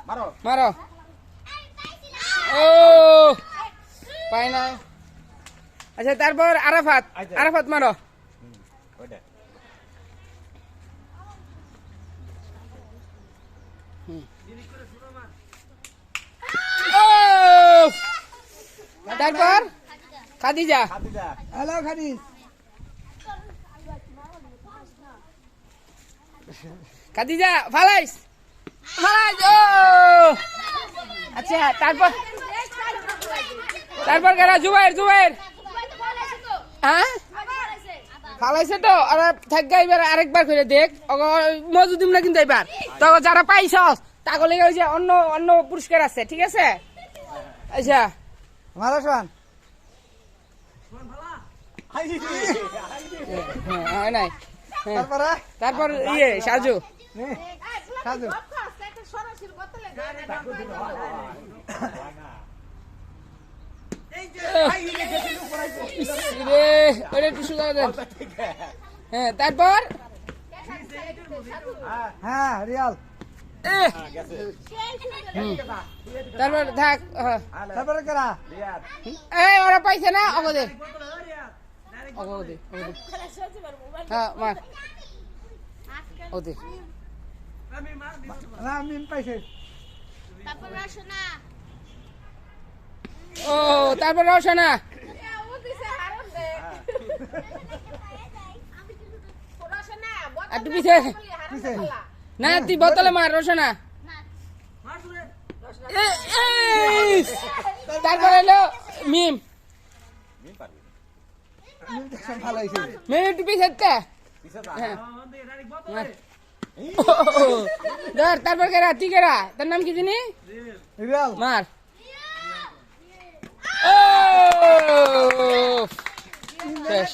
মারো ও পাই না আচ্ছা তারপর আরাফাত আরাফাত মারো তারপর খাদিজা হ্যালো খাদিজ খাদিজা ফালাইস ফালাইস ও আচ্ছা তারপর তারপর কারা জুবাইর জুবাইর হ্যাঁ ফালাইছে তো আর থাকা এবার আরেকবার করে দেখ মজুদ দিম না কিন্তু এবার তো যারা পাইছস তাকে লেগে ওই যে অন্য অন্য পুরস্কার আছে ঠিক আছে আচ্ছা মারো শোন হ্যাঁ নাই তারপরে তারপর ইয়ে সাজু সাজু হ্যাঁ তারপর হ্যাঁ রিয়াল তারপর থাক তারপরে কারা এই ওরা পাইছে না অগদে অগদে হ্যাঁ মার ওদে না মিম পাইছে ও তারপর রওশনা একটু পিছে পিছে না তুই বোতলে মার রওশনা তারপর এলো মিম মিম দেখছেন ভালো হয়েছে মিম একটু পিছে হ্যাঁ ধর তারপর কেরা তুই কেরা তার নাম কি জানি রিয়াল মার